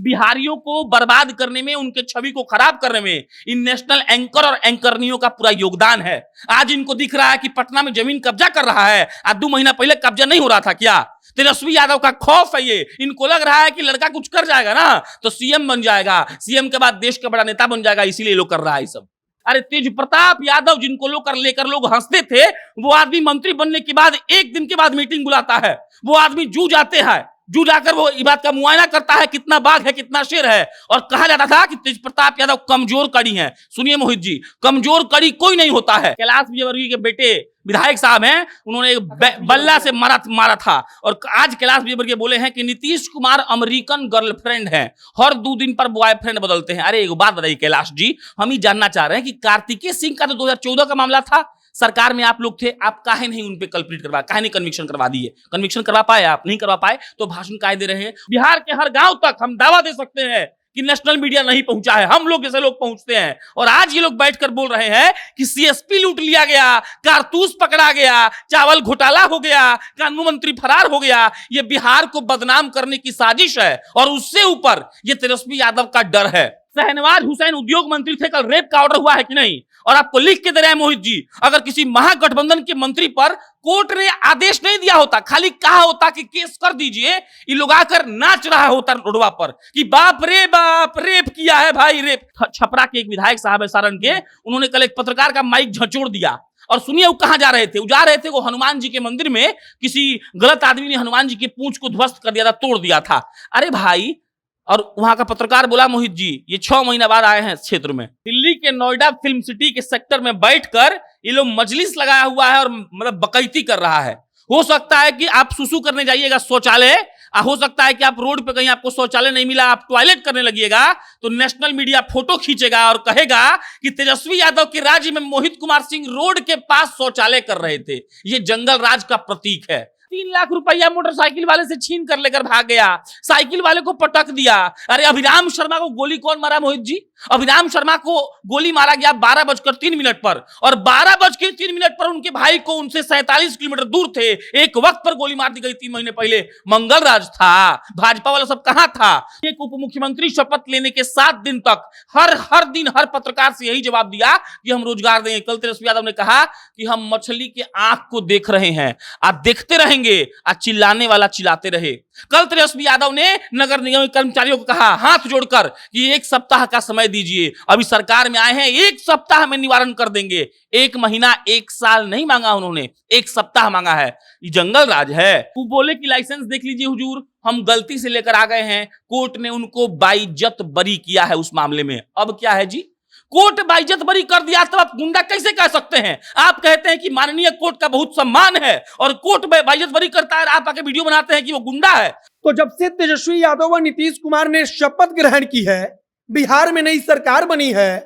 बिहारियों को बर्बाद करने में, उनके छवि को खराब करने में इन नेशनल एंकर और एंकरनियों का पूरा योगदान है। आज इनको दिख रहा है कि पटना में जमीन कब्जा कर रहा है, आज 2 महीना पहले कब्जा नहीं हो रहा था क्या? तेजस्वी यादव का खौफ है ये। इनको लग रहा है कि लड़का कुछ कर जाएगा ना तो सीएम बन जाएगा, सीएम के बाद देश का बड़ा नेता बन जाएगा, इसीलिए लोग कर रहा है सब। अरे तेज प्रताप यादव जिनको लेकर लोग हंसते थे, वो आदमी मंत्री बनने के बाद 1 दिन के बाद मीटिंग बुलाता है। वो आदमी जू जाते हैं, जू जाकर वो इस बात का मुआयना करता है कितना बाघ है कितना शेर है। और कहा जाता था कि तेज प्रताप यादव कमजोर कड़ी हैं। सुनिए मोहित जी, कमजोर कड़ी कोई नहीं होता है। कैलाश विजयवर्गीय के बेटे विधायक साहब हैं, उन्होंने एक बल्ला से मारा था। और आज कैलाश विजयवर्गीय बोले हैं कि नीतीश कुमार अमेरिकन गर्लफ्रेंड है, हर 2 दिन पर बॉयफ्रेंड बदलते हैं। अरे एक बात बताइए कैलाश जी, हम ही जानना चाह रहे हैं कि कार्तिकेय सिंह का तो 2014 का मामला था, सरकार में आप लोग थे, आप काहे नहीं उन पे कल्प्रिट करवा, काहे नहीं कन्विक्शन करवा दिए? कन्विक्शन करवा पाए? आप नहीं करवा पाए तो भाषण काहे दे रहे हैं? बिहार के हर गांव तक हम दावा दे सकते हैं कि नेशनल मीडिया नहीं पहुंचा है, हम लोग जैसे लोग पहुंचते हैं। और आज ये लोग बैठकर बोल रहे हैं कि सीएसपी लूट लिया गया, कारतूस पकड़ा गया, चावल घोटाला हो गया, कानून मंत्री फरार हो गया। ये बिहार को बदनाम करने की साजिश है और उससे ऊपर ये तेजस्वी यादव का डर है। शहनवाज हुसैन उद्योग मंत्री थे, कल रेप का ऑर्डर हुआ है कि नहीं? और आपको लिख के दे रहे हैं मोहित जी, अगर किसी महागठबंधन के मंत्री पर कोर्ट ने आदेश नहीं दिया होता, खाली कहा होता कि केस कर दीजिए, ये लोग आकर नाच रहा होता रोडवा पर कि बाप रेप किया है भाई, रेप। छपरा के एक विधायक साहब है सारण के, उन्होंने कल एक पत्रकार का माइक झंझोड़ दिया। और सुनिए वो कहां जा रहे थे? वो जा रहे थे वो हनुमान जी के मंदिर में, किसी गलत आदमी ने हनुमान जी की पूंछ को ध्वस्त कर दिया था, तोड़ दिया था। अरे भाई, और वहां का पत्रकार बोला मोहित जी, ये 6 महीना बाद आए हैं इस क्षेत्र में। दिल्ली के नोएडा फिल्म सिटी के सेक्टर में बैठकर ये लोग मजलिस लगाया हुआ है और मतलब बकैती कर रहा है। हो सकता है कि आप सुसु करने जाइएगा शौचालय, हो सकता है कि आप रोड पे कहीं आपको शौचालय नहीं मिला, आप टॉयलेट करने लगिएगा तो नेशनल मीडिया फोटो खींचेगा और कहेगा कि तेजस्वी यादव के राज्य में मोहित कुमार सिंह रोड के पास शौचालय कर रहे थे। ये जंगल राज का प्रतीक है। 3 लाख रुपया मोटरसाइकिल वाले से छीन कर लेकर भाग गया, साइकिल वाले को पटक दिया। अरे अभिराम शर्मा को गोली कौन मारा मोहित जी? अभिराम शर्मा को गोली मारा गया 12:03 पर, और 12:03 पर उनके भाई को उनसे 47 किलोमीटर दूर थे, एक वक्त पर गोली मार दी गई 3 महीने पहले। मंगलराज था, भाजपा वाला सब कहां था? एक उप मुख्यमंत्री शपथ लेने के 7 दिन तक हर दिन हर पत्रकार से यही जवाब दिया कि हम रोजगार देंगे। कल तेजस्वी यादव ने कहा कि हम मछली के आंख को देख रहे हैं, आप देखते रहेंगे, आज चिल्लाने वाला चिल्लाते रहे। कल तेजस्वी यादव ने नगर निगम के कर्मचारियों को कहा हाथ जोड़कर कि 1 सप्ताह का समय दीजिए, अभी सरकार में आए हैं, 1 सप्ताह में निवारण कर देंगे। 1 महीना 1 साल नहीं मांगा उन्होंने, 1 सप्ताह मांगा है। ये जंगल राज है। वो बोले कि लाइसेंस देख लीजिए हुजूर, हम गलती से लेकर आ गए हैं, कोर्ट ने उनको बाइज्जत बरी किया है उस मामले में। अब क्या है जी? कोर्ट बाइज्जत बरी कर दिया तो आप गुंडा कैसे कह सकते हैं? आप कहते हैं कि माननीय कोर्ट का बहुत सम्मान है और कोर्ट बाइज्जत बरी करता है, आप आके वीडियो बनाते हैं कि वो गुंडा है। तो जब से तेजस्वी यादव व नीतीश कुमार ने शपथ ग्रहण की है, बिहार में नई सरकार बनी है,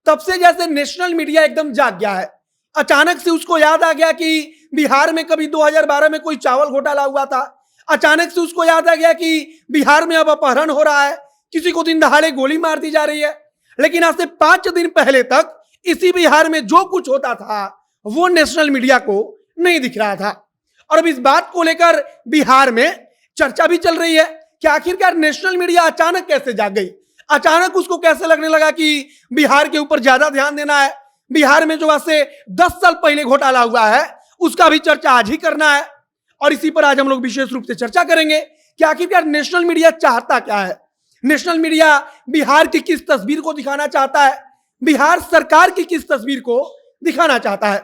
तब से जैसे नेशनल मीडिया एकदम जाग गया है। अचानक से उसको याद आ गया कि बिहार में कभी 2012 में कोई चावल घोटाला हुआ था, अचानक से उसको याद आ गया कि बिहार में अब अपहरण हो रहा है, किसी को दिन दहाड़े गोली मार दी जा रही है। लेकिन आज से 5 दिन पहले तक इसी बिहार में जो कुछ होता था वो नेशनल मीडिया को नहीं दिख रहा था। और अब इस बात को लेकर बिहार में चर्चा भी चल रही है कि आखिरकार नेशनल मीडिया अचानक कैसे जाग गई, अचानक उसको कैसे लगने लगा कि बिहार के ऊपर ज्यादा ध्यान देना है, बिहार में जो आज से 10 साल पहले घोटाला हुआ है उसका भी चर्चा आज ही करना है। और इसी पर आज हम लोग विशेष रूप से चर्चा करेंगे कि आखिरकार नेशनल मीडिया चाहता क्या है, नेशनल मीडिया बिहार की किस तस्वीर को दिखाना चाहता है, बिहार सरकार की किस तस्वीर को दिखाना चाहता है।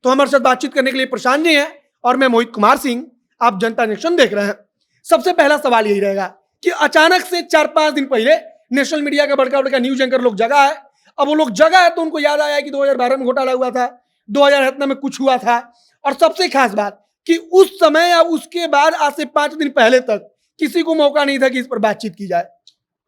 तो हमारे साथ बातचीत करने के लिए प्रशांत जी हैं और मैं मोहित कुमार सिंह, आप जनता नेशन देख रहे हैं। सबसे पहला सवाल यही रहेगा कि अचानक से 4-5 दिन पहले नेशनल मीडिया का बड़का न्यूज एंकर लोग जगा है। अब वो लोग जगा है तो उनको याद आया कि 2012 में घोटाला हुआ था, 2017 में कुछ हुआ था। और सबसे खास बात कि उस समय या उसके बाद आज से 5 दिन पहले तक किसी को मौका नहीं था कि इस पर बातचीत की जाए।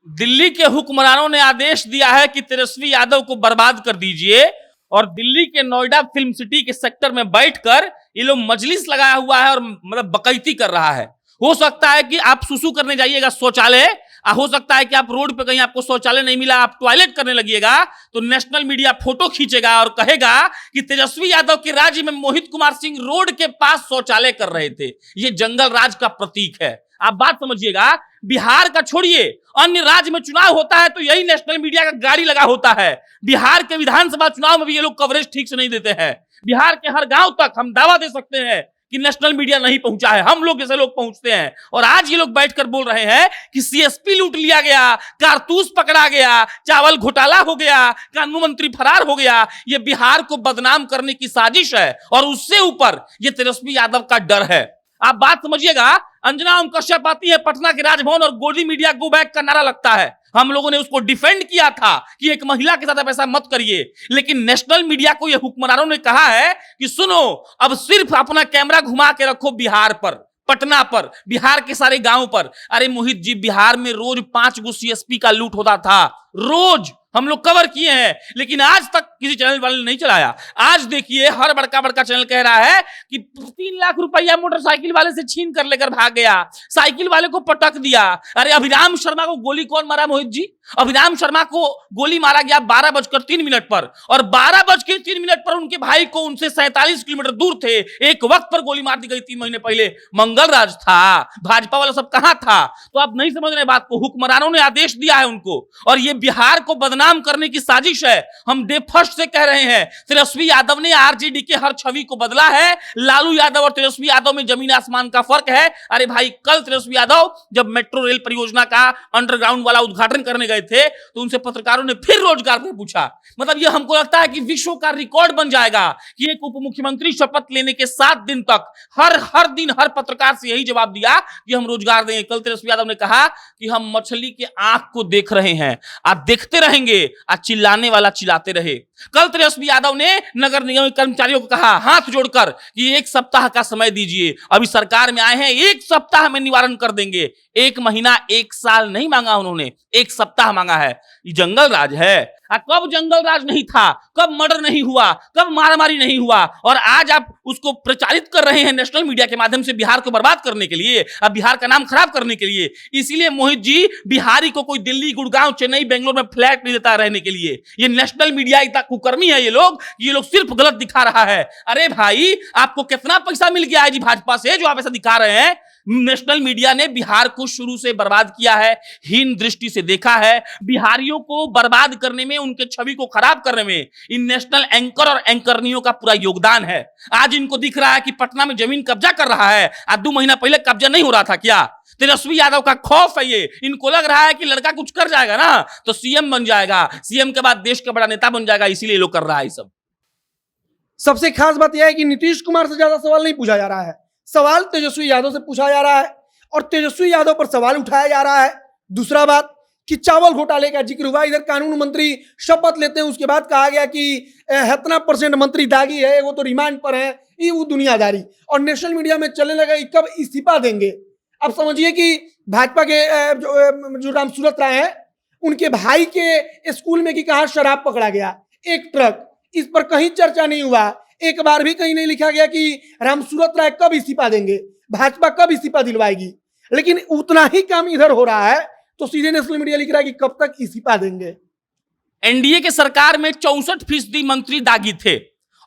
दिल्ली के हुक्मरानों ने आदेश दिया है कि तेजस्वी यादव को बर्बाद कर दीजिए, और दिल्ली के नोएडा फिल्म सिटी के सेक्टर में बैठकर ये लोग मजलिस लगाया हुआ है और मतलब बकैती कर रहा है। हो सकता है कि आप सुसु करने जाइएगा शौचालय, हो सकता है कि आप रोड पे कहीं आपको शौचालय नहीं मिला, आप टॉयलेट करने लगिएगा तो नेशनल मीडिया फोटो खींचेगा और कहेगा कि तेजस्वी यादव के राज्य में मोहित कुमार सिंह रोड के पास शौचालय कर रहे थे। ये जंगल राज का प्रतीक है। आप बात समझिएगा, बिहार का छोड़िए, अन्य राज्य में चुनाव होता है तो यही नेशनल मीडिया का गाड़ी लगा होता है। बिहार के विधानसभा चुनाव में भी ये लोग कवरेज ठीक से नहीं देते हैं। बिहार के हर गांव तक हम दावा दे सकते हैं कि नेशनल मीडिया नहीं पहुंचा है, हम लोग जैसे लोग पहुंचते हैं। और आज ये लोग बैठकर बोल रहे हैं कि सीएसपी लूट लिया गया, कारतूस पकड़ा गया, चावल घोटाला हो गया, कानून मंत्री फरार हो गया। ये बिहार को बदनाम करने की साजिश है और उससे ऊपर ये तेजस्वी यादव का डर है। आप बात समझिएगा, अंजना ओम कश्यप आती है पटना के राजभवन और गोदी मीडिया गो बैक का नारा लगता है। हम लोगों ने उसको डिफेंड किया था कि एक महिला के साथ आप ऐसा मत करिए, लेकिन नेशनल मीडिया को ये हुक्मरानों ने कहा है कि सुनो, अब सिर्फ अपना कैमरा घुमा के रखो बिहार पर, पटना पर, बिहार के सारे गांव पर। अरे मोहित जी, बिहार में रोज 5 गो सीएसपी का लूट होता था, रोज हम लोग कवर किए हैं, लेकिन आज तक किसी चैनल वाले ने नहीं चलाया। आज देखिए हर बड़का बड़का चैनल कह रहा है कि 3 लाख रुपया मोटरसाइकिल वाले से छीन कर लेकर भाग गया, साइकिल वाले को पटक दिया। अरे अभिराम शर्मा को गोली कौन मारा मोहित जी? अभिराम शर्मा को गोली मारा गया 12:03 पर, और 12:03 पर उनके भाई को उनसे 47 किलोमीटर दूर थे एक वक्त पर गोली मार दी गई 3 महीने पहले। मंगलराज था, भाजपा वाला सब कहां था? तो आप नहीं समझ रहे बात को। हुक्मरानों ने आदेश दिया है उनको, और ये बिहार को बदनाम करने की साजिश है। हम डे फर्स्ट से कह रहे हैं, तेजस्वी यादव ने आरजेडी के हर छवि को बदला है। लालू यादव और तेजस्वी यादव में जमीन आसमान का फर्क है। अरे भाई, कल तेजस्वी यादव जब मेट्रो रेल परियोजना का अंडरग्राउंड वाला उद्घाटन करने गए थे तो उनसे पत्रकारों ने फिर रोजगार पर पूछा। मतलब ये हमको लगता है कि विश्व का रिकॉर्ड बन जाएगा कि एक उप मुख्यमंत्री शपथ लेने के 7 दिन तक हर दिन हर पत्रकार से यही जवाब दिया कि हम रोजगार देंगे। कल तेजस्वी यादव ने कहा कि हम मछली के आंख को देख रहे हैं, आप देखते रहेंगे, आज चिल्लाने वाला चिल्लाते रहे। कल तेजस्वी यादव ने नगर निगम के कर्मचारियों को कहा हाथ जोड़कर कि 1 सप्ताह का समय दीजिए, अभी सरकार में आए हैं, 1 सप्ताह में निवारण कर देंगे। 1 महीना 1 साल नहीं मांगा उन्होंने, 1 सप्ताह मांगा है। ये जंगल राज है। कब जंगल राज नहीं था, कब मर्डर नहीं हुआ, कब मारामारी नहीं हुआ, और आज आप उसको प्रचारित कर रहे हैं नेशनल मीडिया के माध्यम से बिहार को बर्बाद करने के लिए, अब बिहार का नाम खराब करने के लिए। इसीलिए मोहित जी, बिहारी को कोई दिल्ली, गुड़गांव, चेन्नई, बेंगलोर में फ्लैट नहीं देता रहने के लिए। ये नेशनल मीडिया इतना कुकर्मी है, ये लोग सिर्फ गलत दिखा रहा है। अरे भाई, आपको कितना पैसा मिल गया है जी भाजपा से जो आप ऐसा दिखा रहे हैं? नेशनल मीडिया ने बिहार को शुरू से बर्बाद किया है, हीन दृष्टि से देखा है। बिहारियों को बर्बाद करने में, उनके छवि को खराब करने में इन नेशनल एंकर और एंकरनियों का पूरा योगदान है। आज इनको दिख रहा है कि पटना में जमीन कब्जा कर रहा है, आज 2 महीना पहले कब्जा नहीं हो रहा था क्या? तेजस्वी यादव का खौफ है ये। इनको लग रहा है कि लड़का कुछ कर जाएगा ना तो सीएम बन जाएगा, सीएम के बाद देश का बड़ा नेता बन जाएगा, इसीलिए लोग कर रहा है सब। सबसे खास बात यह है कि नीतीश कुमार से ज्यादा सवाल नहीं पूछा जा रहा है, सवाल तेजस्वी यादव से पूछा जा रहा है और तेजस्वी यादव पर सवाल उठाया जा रहा है। दूसरा बात कि चावल घोटाले का जिक्र हुआ, इधर कानून मंत्री शपथ लेते हैं, उसके बाद कहा गया कि इतना % मंत्री दागी है, वो तो रिमांड पर है, ये वो दुनियादारी। और नेशनल मीडिया में चलने लगा कि कब इस्तीफा देंगे। अब समझिए कि भाजपा के जो रामसूरत राय हैं, उनके भाई के स्कूल में कि कहाँ शराब पकड़ा गया, 1 ट्रक, इस पर कहीं चर्चा नहीं हुआ। एक बार भी कहीं नहीं लिखा गया कि रामसूरत राय कब इस्तीफा देंगे, भाजपा कब इस्तीफा दिलवाएगी। लेकिन उतना ही काम इधर हो रहा है तो सीधे नेशनल मीडिया लिख रहा है कि कब तक इस्तीफा देंगे। एनडीए के सरकार में 64% मंत्री दागी थे,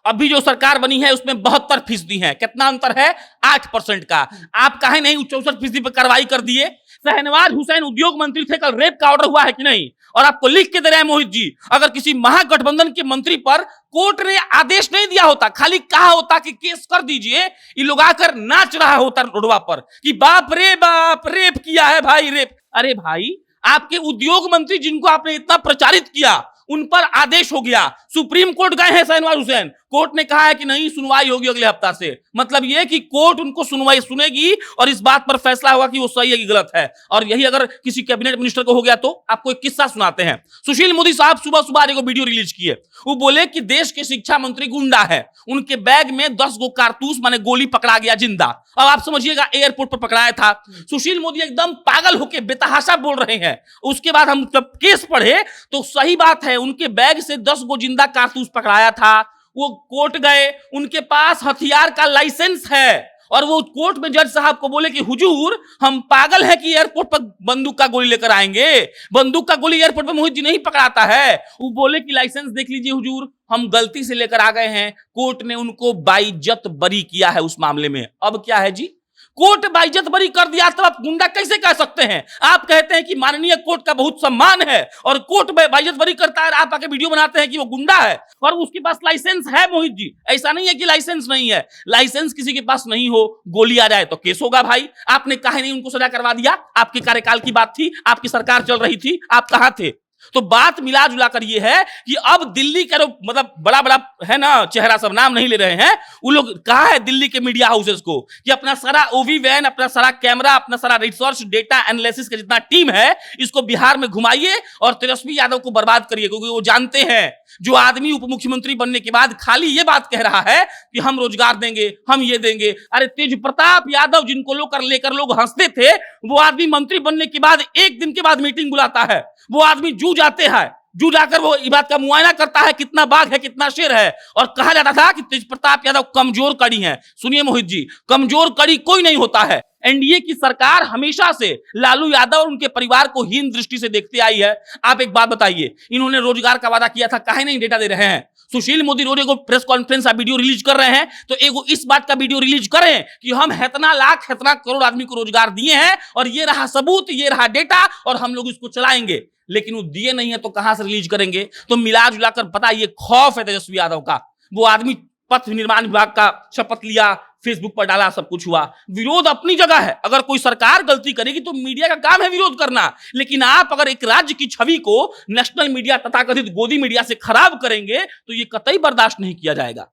अभी जो सरकार बनी है उसमें 72% है। कितना अंतर है? 8% का। आप कहे नहीं 64% पर कार्रवाई कर दिए? शहनवाज हुसैन उद्योग मंत्री थे, कल रेप का ऑर्डर हुआ है कि नहीं? और आपको लिख के दे रहे हैं मोहित जी, अगर किसी महागठबंधन के मंत्री पर कोर्ट ने आदेश नहीं दिया होता, खाली कहा होता कि केस कर दीजिए, ये लोग आकर नाच रहा होता रोडवा पर कि बाप रे बाप, रेप किया है भाई, रेप। अरे भाई, आपके उद्योग मंत्री जिनको आपने इतना प्रचारित किया, उन पर आदेश हो गया, सुप्रीम कोर्ट गए हैं शहनवाज हुसैन, कोर्ट ने कहा है कि नहीं, सुनवाई होगी अगले हफ्ता से। मतलब यह कि कोर्ट उनको सुनवाई सुनेगी और इस बात पर फैसला होगा कि वो सही है कि गलत है। और यही अगर किसी कैबिनेट मिनिस्टर को हो गया तो आपको एक किस्सा सुनाते हैं। सुशील मोदी साहब सुबह सुबह एक वीडियो रिलीज किए, वो बोले कि देश के शिक्षा मंत्री गुंडा है, उनके बैग में 10 गो कारतूस माने गोली पकड़ा गया जिंदा। अब आप समझिएगा, एयरपोर्ट पर पकड़ाया था। सुशील मोदी एकदम पागल होकर बेतहाशा बोल रहे हैं। उसके बाद हम जब केस पढ़े तो सही बात है, उनके बैग से 10 गो जिंदा कारतूस पकड़ाया था। वो कोर्ट गए, उनके पास हथियार का लाइसेंस है, और वो कोर्ट में जज साहब को बोले कि हुजूर, हम पागल हैं कि एयरपोर्ट पर बंदूक का गोली लेकर आएंगे? बंदूक का गोली एयरपोर्ट पर मोहित जी नहीं पकड़ाता है। वो बोले कि लाइसेंस देख लीजिए हुजूर, हम गलती से लेकर आ गए हैं। कोर्ट ने उनको बाइज्जत बरी किया है उस मामले में। अब क्या है जी, कोर्ट बाइज्जत बरी कर दिया तब आप गुंडा कैसे कह सकते हैं? आप कहते हैं कि माननीय कोर्ट का बहुत सम्मान है और कोर्ट बाइज्जत बरी करता है, आप आके वीडियो बनाते हैं कि वो गुंडा है और उसके पास लाइसेंस है। मोहित जी, ऐसा नहीं है कि लाइसेंस नहीं है। लाइसेंस किसी के पास नहीं हो, गोली आ जाए तो केस होगा भाई। आपने काहे नहीं उनको सजा करवा दिया? आपके कार्यकाल की बात थी, आपकी सरकार चल रही थी, आप कहां थे? तो बात मिला जुला कर ये है कि अब दिल्ली का जो मतलब बड़ा बड़ा है ना चेहरा, सब नाम नहीं ले रहे हैं, वो लोग कहा है दिल्ली के मीडिया हाउसेस को कि अपना सारा ओवी वैन, अपना सारा कैमरा, अपना सारा रिसर्च डेटा एनालिसिस का जितना टीम है इसको बिहार में घुमाइए और तेजस्वी यादव को बर्बाद करिए, क्योंकि वो जानते हैं जो आदमी उप मुख्यमंत्री बनने के बाद खाली ये बात कह रहा है कि हम रोजगार देंगे, हम ये देंगे। अरे तेज प्रताप यादव जिनको लेकर लोग हंसते थे, वो आदमी मंत्री बनने के बाद एक दिन के बाद मीटिंग बुलाता है। वो आदमी जू जाते हैं, जू जाकर वो इस बात का मुआयना करता है कितना बाघ है, कितना शेर है। और कहा जाता था कि तेज प्रताप यादव कमजोर कड़ी हैं। सुनिए मोहित जी, कमजोर कड़ी कोई नहीं होता है। एनडीए की सरकार हमेशा से लालू यादव और उनके परिवार को हीन दृष्टि से देखती आई है। आप एक बात बताइए, इन्होंने रोजगार का वादा किया था, काहे नहीं डेटा दे रहे हैं? सुशील मोदी रोज एगो प्रेस कॉन्फ्रेंस का वीडियो रिलीज कर रहे हैं, तो एगो इस बात का वीडियो रिलीज करें कि हम इतना लाख इतना करोड़ आदमी को रोजगार दिए हैं और ये रहा सबूत, ये रहा डेटा और हम लोग इसको चलाएंगे। लेकिन वो दिए नहीं है तो कहां से रिलीज करेंगे? तो मिला जुलाकर पता, ये खौफ है तेजस्वी यादव का। वो आदमी पथ निर्माण विभाग का शपथ लिया, फेसबुक पर डाला, सब कुछ हुआ। विरोध अपनी जगह है, अगर कोई सरकार गलती करेगी तो मीडिया का काम है विरोध करना। लेकिन आप अगर एक राज्य की छवि को नेशनल मीडिया तथाकथित गोदी मीडिया से खराब करेंगे तो ये कतई बर्दाश्त नहीं किया जाएगा।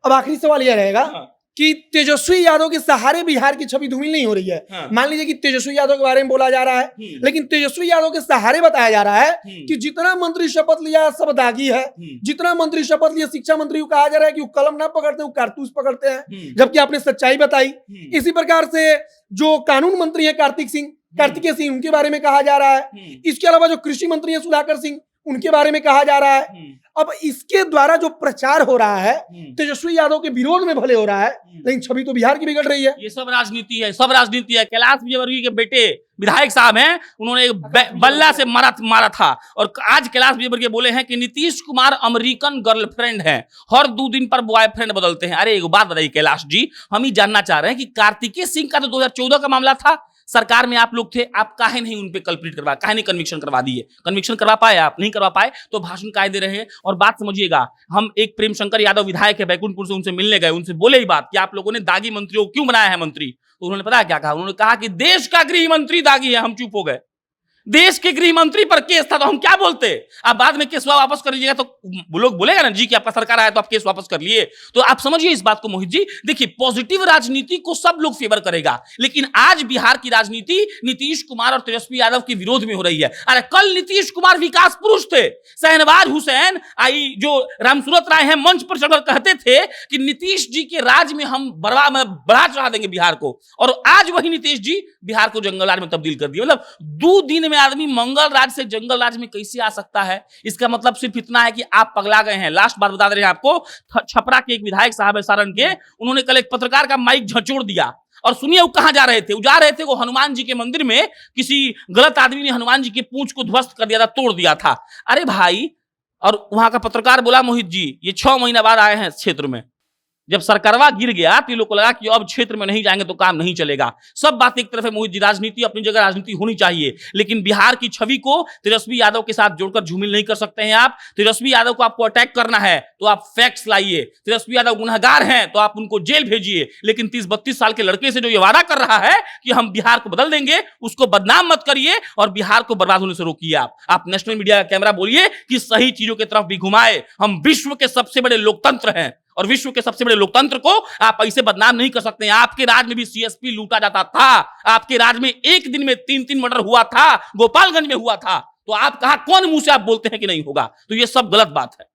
अब आखिरी सवाल यह रहेगा हाँ। कि तेजस्वी यादव के सहारे बिहार की छवि धूमिल नहीं हो रही है। हाँ। मान लीजिए कि तेजस्वी यादव के बारे में बोला जा रहा है, लेकिन तेजस्वी यादव के सहारे बताया जा रहा है कि जितना मंत्री शपथ लिया सब दागी है, जितना मंत्री शपथ लिया, शिक्षा मंत्री को कहा जा रहा है कि वो कलम ना पकड़ते, वो कारतूस पकड़ते हैं, जबकि आपने सच्चाई बताई। इसी प्रकार से जो कानून मंत्री है कार्तिकेय सिंह, उनके बारे में कहा जा रहा है। इसके अलावा जो कृषि मंत्री है सुधाकर सिंह, उनके बारे में कहा जा रहा है। अब इसके द्वारा जो प्रचार हो रहा है तेजस्वी यादव के विरोध में भले हो रहा है, लेकिन छवि तो बिहार की बिगड़ रही है। ये सब राजनीति है, सब राजनीति है। कैलाश विजयवर्गीय के बेटे विधायक साहब हैं, उन्होंने एक बल्ला से मारा था और आज कैलाश विजयवर्गीय बोले हैं कि नीतीश कुमार अमेरिकन गर्लफ्रेंड हैं, हर 2 दिन पर बॉयफ्रेंड बदलते हैं। अरे एक बात बताइए कैलाश जी, हम ही जानना चाह रहे हैं कि कार्तिकेय सिंह का तो 2014 का मामला था, सरकार में आप लोग थे, आप काहे नहीं उन पे कल्प्रिट करवा, काहे नहीं कन्विक्शन करवा दिए? कन्विक्शन करवा पाए? आप नहीं करवा पाए तो भाषण काहे दे रहे हैं? और बात समझिएगा, हम एक प्रेम शंकर यादव विधायक है बैकुंठपुर से, उनसे मिलने गए, उनसे बोले ही बात कि आप लोगों ने दागी मंत्रियों को क्यों बनाया है मंत्री? तो उन्होंने पता क्या कहा? उन्होंने कहा कि देश का गृह मंत्री दागी है। हम चुप हो गए। देश के गृह मंत्री पर केस था तो हम क्या बोलते? आप बाद में केस वापस कर लीजिएगा तो लोग बोलेगा ना जी कि आपका सरकार आया तो आप केस वापस कर लिए। तो आप समझिए इस बात को मोहित जी। देखिए, पॉजिटिव राजनीति को सब लोग फेवर करेगा, लेकिन आज बिहार की राजनीति नीतीश कुमार और तेजस्वी यादव के विरोध में हो रही है। अरे कल नीतीश कुमार विकास पुरुष थे, शहनवाज हुसैन आई जो रामसूरत राय हैं मंच पर चढ़कर कहते थे कि नीतीश जी के राज में हम बढ़ा चढ़ा देंगे बिहार को, और आज वही नीतीश जी बिहार को जंगल राज में तब्दील कर दिया। मतलब 2 दिन में आदमी मंगल राज से जंगल राज में कैसे आ सकता है? इसका मतलब सिर्फ इतना है कि आप पगला गए हैं। लास्ट बात बता दे रहे हैं आपको, छपरा के एक विधायक साहब है सारण के, उन्होंने कल एक पत्रकार का माइक झंझोड़ दिया। और सुनिए वो कहां जा रहे थे? वो जा रहे थे वो हनुमान जी के मंदिर में, किसी गलत आदमी ने हनुमान जी के पूंछ को ध्वस्त कर दिया था, तोड़ दिया था। अरे भाई, और वहां का पत्रकार बोला मोहित जी ये 6 महीना बाद आए हैं क्षेत्र में, जब सरकारवा गिर गया तो लोग को लगा कि अब क्षेत्र में नहीं जाएंगे तो काम नहीं चलेगा। सब बात एक तरफ है मोहित जी, राजनीति अपनी जगह राजनीति होनी चाहिए, लेकिन बिहार की छवि को तेजस्वी यादव के साथ जोड़कर झूमिल नहीं कर सकते हैं आप। तेजस्वी यादव को आपको अटैक करना है तो आप फैक्ट्स लाइए। तेजस्वी यादव गुनहगार हैं तो आप उनको जेल भेजिए, लेकिन 30-32 साल के लड़के से जो ये वादा कर रहा है कि हम बिहार को बदल देंगे, उसको बदनाम मत करिए और बिहार को बर्बाद होने से रोकिए। आप नेशनल मीडिया का कैमरा बोलिए कि सही चीजों की तरफ भी घुमाए। हम विश्व के सबसे बड़े लोकतंत्र हैं और विश्व के सबसे बड़े लोकतंत्र को आप ऐसे बदनाम नहीं कर सकते हैं। आपके राज में भी सीएसपी लूटा जाता था, आपके राज में एक दिन में 3-3 मर्डर हुआ था, गोपालगंज में हुआ था, तो आप कहा कौन मुंह से आप बोलते हैं कि नहीं होगा? तो ये सब गलत बात है।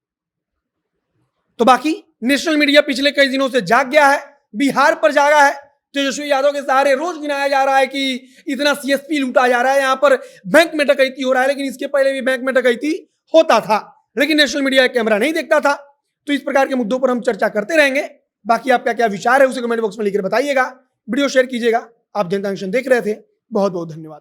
तो बाकी नेशनल मीडिया पिछले कई दिनों से जाग गया है, बिहार पर जागा है। तेजस्वी यादव के सहारे रोज गिनाया जा रहा है कि इतना सीएसपी लूटा जा रहा है, यहां पर बैंक में डकैती हो रहा है, लेकिन इसके पहले भी बैंक में डकैती होता था, लेकिन नेशनल मीडिया कैमरा नहीं देखता था। तो इस प्रकार के मुद्दों पर हम चर्चा करते रहेंगे। बाकी आपका क्या विचार है उसे कमेंट बॉक्स में लिखकर बताइएगा। वीडियो शेयर कीजिएगा। आप जनता जंक्शन देख रहे थे, बहुत बहुत धन्यवाद।